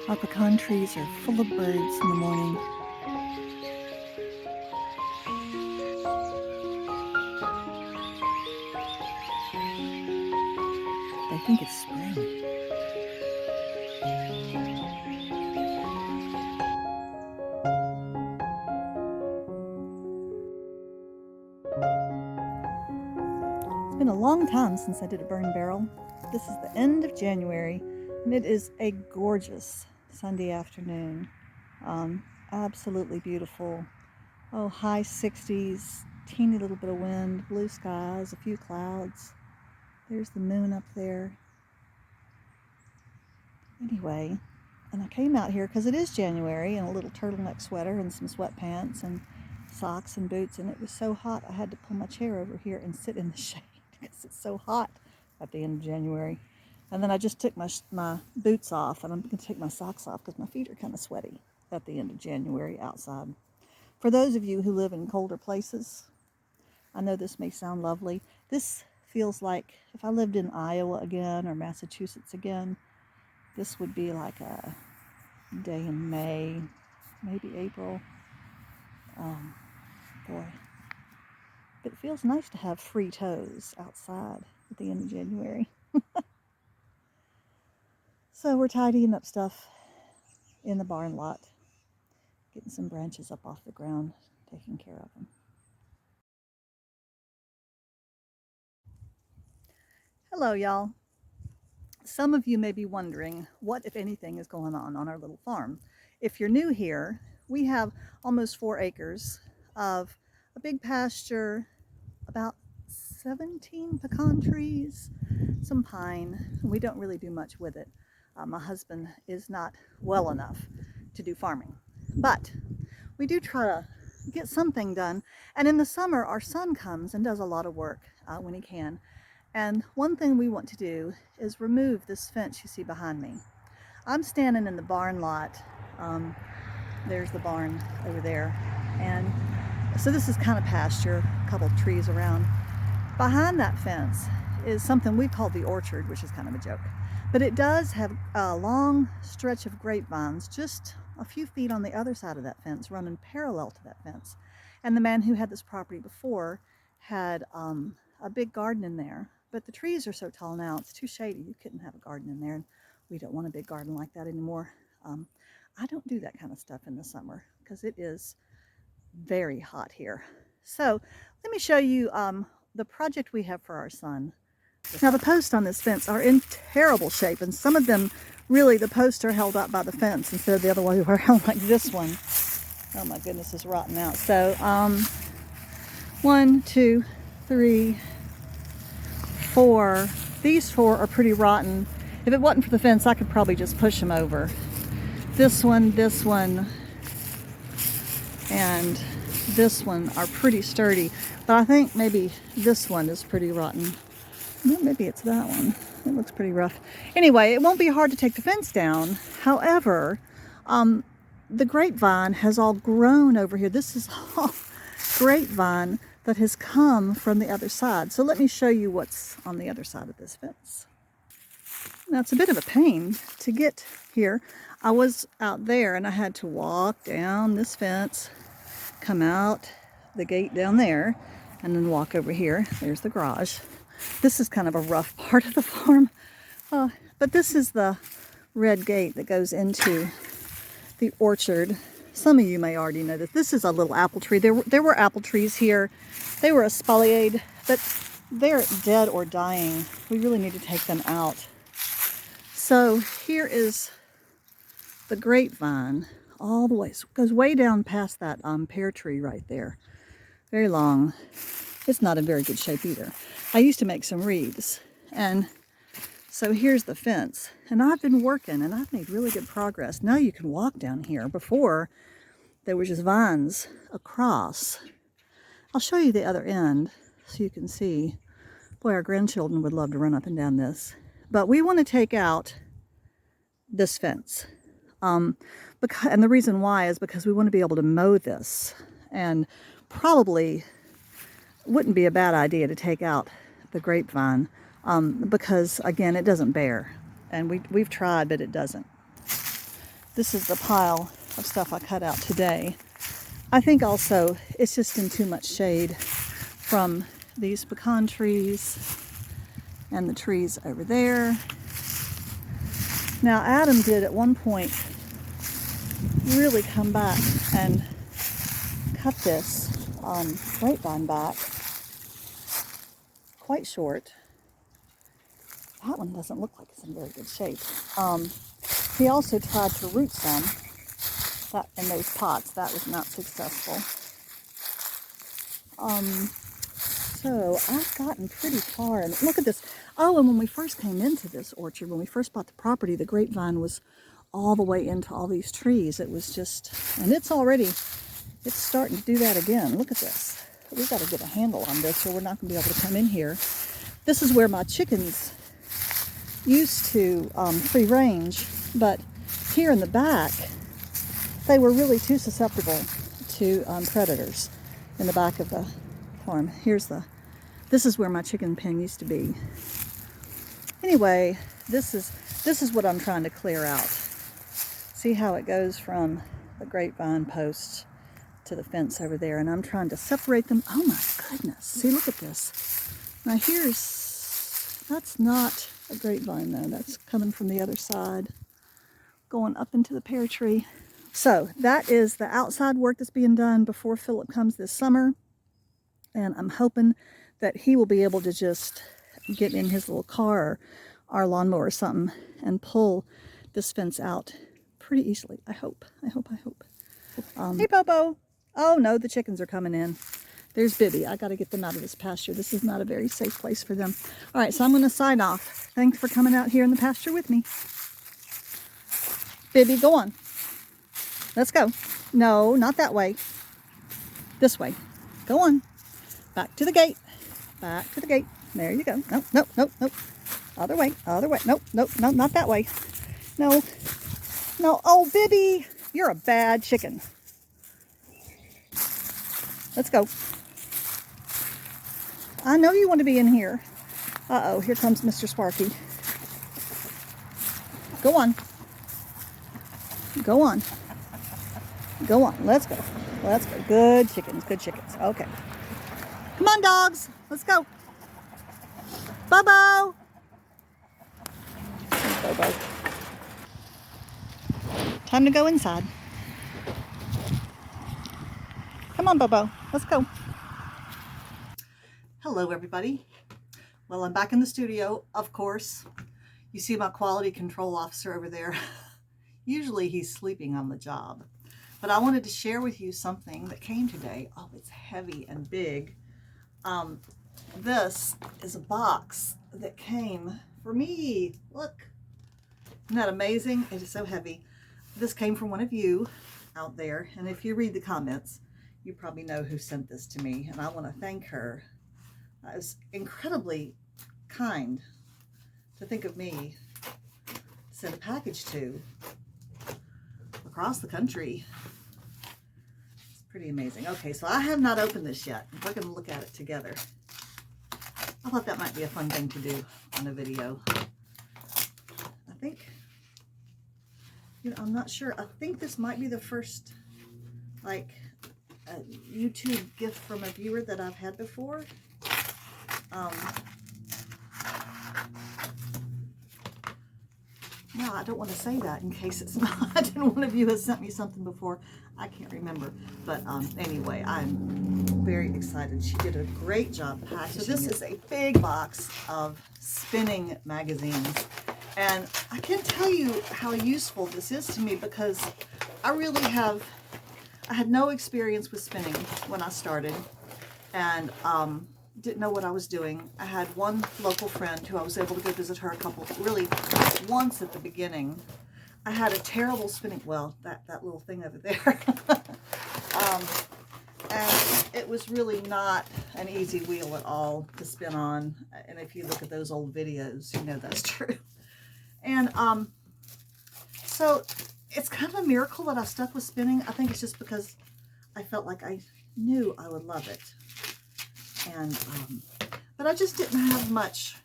Our pecan trees are full of birds in the morning. They think it's spring. It's been a long time since I did a burn barrel. This is the end of January, and it is a gorgeous Sunday afternoon. Absolutely beautiful. Oh, high 60s, teeny little bit of wind, blue skies, a few clouds. There's the moon up there. Anyway, and I came out here because it is January in a little turtleneck sweater and some sweatpants and socks and boots, and it was so hot I had to pull my chair over here and sit in the shade because it's so hot at the end of January. And then I just took my boots off, and I'm going to take my socks off because my feet are kind of sweaty at the end of January outside. For those of you who live in colder places, I know this may sound lovely. This feels like if I lived in Iowa again or Massachusetts again, this would be like a day in May, maybe April. Boy. But it feels nice to have free toes outside at the end of January. So we're tidying up stuff in the barn lot, getting some branches up off the ground, taking care of them. Hello, y'all. Some of you may be wondering what, if anything, is going on our little farm. If you're new here, we have almost 4 acres of a big pasture, about 17 pecan trees, some pine. We don't really do much with it. My husband is not well enough to do farming, but we do try to get something done. And in the summer, our son comes and does a lot of work when he can. And one thing we want to do is remove this fence you see behind me. I'm standing in the barn lot. There's the barn over there. And so this is kind of pasture, a couple of trees around. Behind that fence is something we call the orchard, which is kind of a joke. But it does have a long stretch of grapevines just a few feet on the other side of that fence, running parallel to that fence. And the man who had this property before had a big garden in there. But the trees are so tall now, it's too shady. You couldn't have a garden in there, and we don't want a big garden like that anymore. I don't do that kind of stuff in the summer because it is very hot here. So let me show you the project we have for our son. Now the posts on this fence are in terrible shape, and some of them really, the posts are held up by the fence instead of the other way around like this one. Oh my goodness, it's rotten out. So 1, 2, 3, 4. These 4 are pretty rotten. If it wasn't for the fence, I could probably just push them over. This one, and this one are pretty sturdy, but I think maybe this one is pretty rotten. Well, maybe it's that one. It looks pretty rough. Anyway, it won't be hard to take the fence down. However, the grapevine has all grown over here. This is all grapevine that has come from the other side. So let me show you what's on the other side of this fence. Now it's a bit of a pain to get here. I was out there and I had to walk down this fence, come out the gate down there, and then walk over here. There's the garage. This is kind of a rough part of the farm, but this is the red gate that goes into the orchard. Some of you may already know that this is a little apple tree. There were apple trees here. They were espaliered, but they're dead or dying. We really need to take them out. So here is the grapevine all the way. So it goes way down past that pear tree right there. Very long. It's not in very good shape either. I used to make some wreaths, and so here's the fence. And I've been working, and I've made really good progress. Now you can walk down here. Before, there were just vines across. I'll show you the other end so you can see. Boy, our grandchildren would love to run up and down this. But we want to take out this fence. And the reason why is because we want to be able to mow this. And probably wouldn't be a bad idea to take out the grapevine because, again, it doesn't bear. And we've tried, but it doesn't. This is the pile of stuff I cut out today. I think also it's just in too much shade from these pecan trees and the trees over there. Now Adam did at one point really come back and cut this grapevine back quite short. That one doesn't look like it's in very good shape. He also tried to root some in those pots. That was not successful. So I've gotten pretty far. And look at this. Oh, and when we first came into this orchard, when we first bought the property, the grapevine was all the way into all these trees. It was just, and it's starting to do that again. Look at this. We've got to get a handle on this or we're not going to be able to come in here. This is where my chickens used to free range, but here in the back, they were really too susceptible to predators in the back of the farm. This is where my chicken pen used to be. Anyway, this is what I'm trying to clear out. See how it goes from the grapevine posts to the fence over there, and I'm trying to separate them. Oh my goodness, see, look at this. Now that's not a grapevine though, that's coming from the other side, going up into the pear tree. So that is the outside work that's being done before Philip comes this summer, and I'm hoping that he will be able to just get in his little car or our lawnmower or something and pull this fence out pretty easily. I hope. Hey Bobo. Oh no, the chickens are coming in. There's Bibby. I got to get them out of this pasture. This is not a very safe place for them. All right, so I'm going to sign off. Thanks for coming out here in the pasture with me. Bibby, go on. Let's go. No, not that way. This way. Go on. Back to the gate. Back to the gate. There you go. Nope, nope, nope, nope. Other way, other way. Nope, nope, no, not that way. No. No. Oh, Bibby, you're a bad chicken. Let's go. I know you want to be in here. Uh-oh, here comes Mr. Sparky. Go on. Go on. Go on. Let's go. Let's go. Good chickens. Good chickens. Okay. Come on, dogs. Let's go. Bobo. There's Bobo. Time to go inside. Come on, Bobo. Let's go. Hello, everybody. Well, I'm back in the studio, of course. You see my quality control officer over there. Usually he's sleeping on the job. But I wanted to share with you something that came today. Oh, it's heavy and big. This is a box that came for me. Look. Isn't that amazing? It is so heavy. This came from one of you out there. And if you read the comments, you probably know who sent this to me. And I want to thank her. It was incredibly kind to think of me to send a package to across the country. It's pretty amazing. Okay, so I have not opened this yet. We're going to look at it together. I thought that might be a fun thing to do on a video. I think, you know, I'm not sure. I think this might be the first, like, YouTube gift from a viewer that I've had before. No, I don't want to say that in case it's not. And one of you has sent me something before. I can't remember. But anyway, I'm very excited. She did a great job packaging. So this is a big box of spinning magazines. And I can't tell you how useful this is to me because I had no experience with spinning when I started. And didn't know what I was doing. I had one local friend who I was able to go visit her once at the beginning. I had a terrible spinning, well, that little thing over there. And it was really not an easy wheel at all to spin on. And if you look at those old videos, you know that's true. And so it's kind of a miracle that I stuck with spinning. I think it's just because I felt like I knew I would love it. And but I just didn't have much.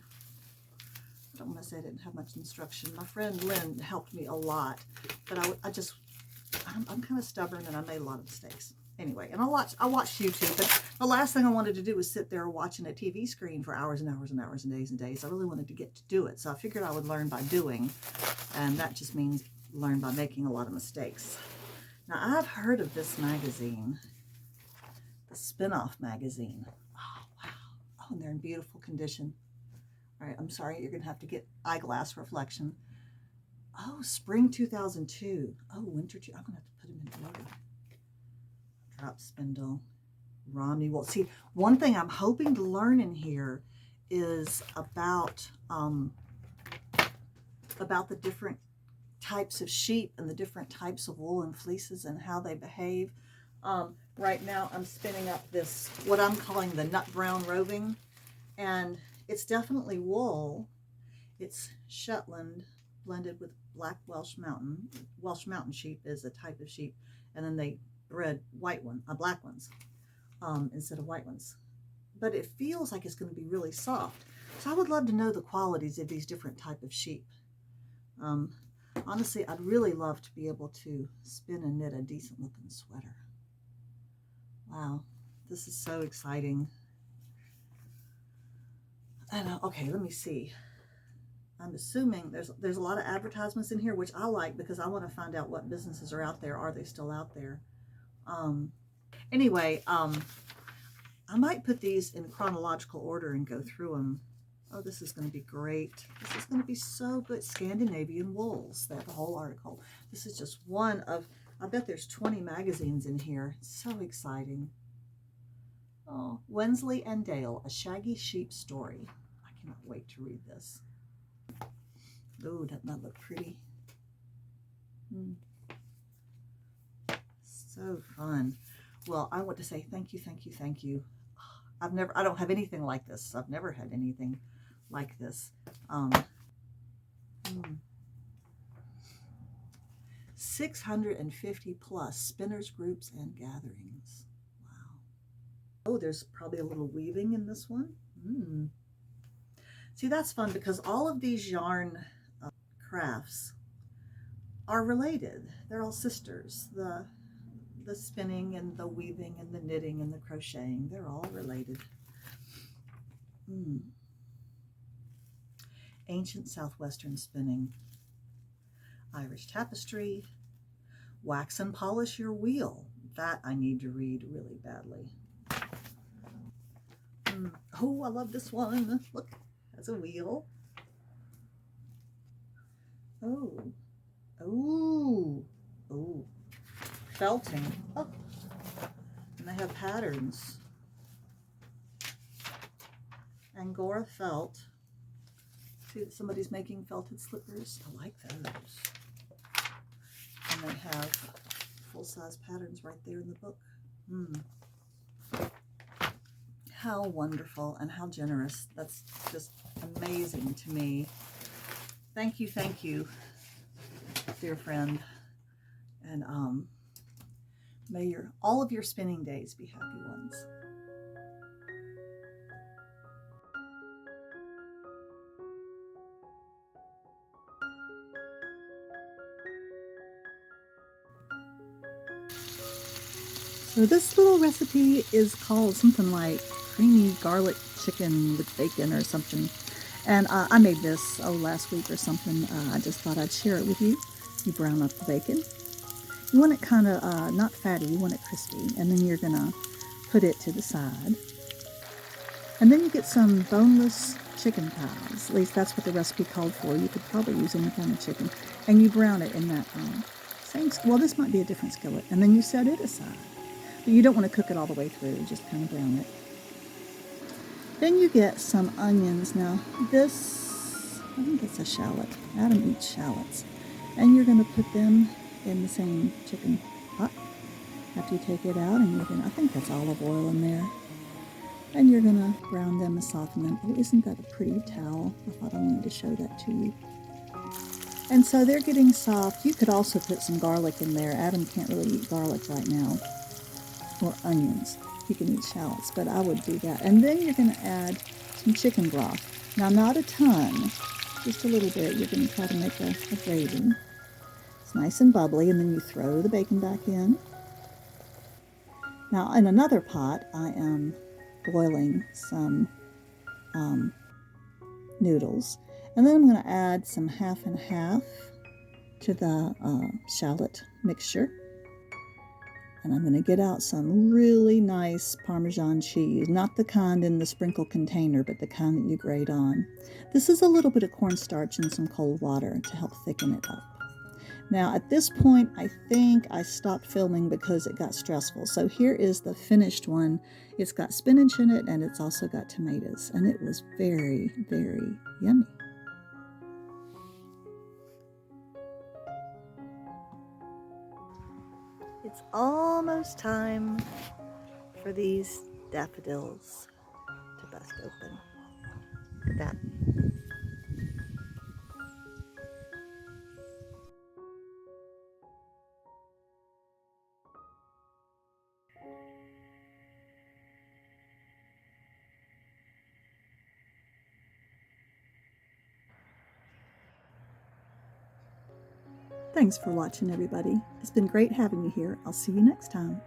I don't want to say I didn't have much instruction. My friend Lynn helped me a lot, but I'm kind of stubborn and I made a lot of mistakes. Anyway, and I watched YouTube, but the last thing I wanted to do was sit there watching a TV screen for hours and hours and hours and days and days. I really wanted to get to do it, so I figured I would learn by doing, and that just means learn by making a lot of mistakes. Now, I've heard of this magazine, the Spin-Off magazine. Oh, wow. Oh, and they're in beautiful condition. All right, I'm sorry, you're going to have to get eyeglass reflection. Oh, spring 2002. Oh, winter, I'm going to have to put them in order. Drop spindle, Romney wool. See, one thing I'm hoping to learn in here is about the different types of sheep and the different types of wool and fleeces and how they behave. Right now I'm spinning up this, what I'm calling the nut brown roving, and it's definitely wool. It's Shetland blended with black Welsh Mountain. Welsh Mountain sheep is a type of sheep, and then they bred black ones instead of white ones. But it feels like it's going to be really soft. So I would love to know the qualities of these different type of sheep. Honestly, I'd really love to be able to spin and knit a decent looking sweater. Wow, this is so exciting. And okay, let me see. I'm assuming there's a lot of advertisements in here, which I like because I want to find out what businesses are out there. Are they still out there? Anyway, I might put these in chronological order and go through them. Oh, this is going to be great. This is going to be so good. Scandinavian wools. They have a whole article. This is just one of, I bet there's 20 magazines in here. It's so exciting. Oh, Wensley and Dale, A Shaggy Sheep Story. I cannot wait to read this. Oh, doesn't that look pretty? So fun. Well, I want to say thank you, thank you, thank you. I don't have anything like this. I've never had anything like this. 650 plus spinners groups and gatherings. Wow. Oh, there's probably a little weaving in this one. See, that's fun because all of these yarn crafts are related. They're all sisters. The spinning and the weaving and the knitting and the crocheting, they're all related. Ancient Southwestern spinning, Irish tapestry, wax and polish your wheel. That I need to read really badly. Oh, I love this one. Look, that's a wheel. Oh, felting. Oh, and they have patterns. Angora felt. See that somebody's making felted slippers. I like those. And they have full-size patterns right there in the book. How wonderful and how generous. That's just amazing to me. Thank you, dear friend. And may all of your spinning days be happy ones. So this little recipe is called something like creamy garlic chicken with bacon or something. And I made this, last week or something. I just thought I'd share it with you. You brown up the bacon. You want it kind of not fatty, you want it crispy. And then you're going to put it to the side. And then you get some boneless chicken thighs. At least that's what the recipe called for. You could probably use any kind of chicken. And you brown it in that same, well, this might be a different skillet. And then you set it aside. But you don't want to cook it all the way through, just kind of brown it. Then you get some onions. Now this, I think it's a shallot. Adam eats shallots. And you're going to put them in the same chicken pot after you take it out. And you're going to, I think that's olive oil in there. And you're going to brown them and soften them. Oh, isn't that a pretty towel? I thought I wanted to show that to you. And so they're getting soft. You could also put some garlic in there. Adam can't really eat garlic right now. Or onions. You can eat shallots, but I would do that. And then you're going to add some chicken broth. Now, not a ton, just a little bit. You're going to try to make a gravy. It's nice and bubbly, and then you throw the bacon back in. Now, in another pot, I am boiling some noodles. And then I'm going to add some half and half to the shallot mixture. And I'm going to get out some really nice Parmesan cheese, not the kind in the sprinkle container, but the kind that you grate on. This is a little bit of cornstarch and some cold water to help thicken it up. Now at this point, I think I stopped filming because it got stressful. So here is the finished one. It's got spinach in it and it's also got tomatoes. And it was very, very yummy. It's almost time for these daffodils to bust open. Look at that. Thanks for watching, everybody. It's been great having you here. I'll see you next time.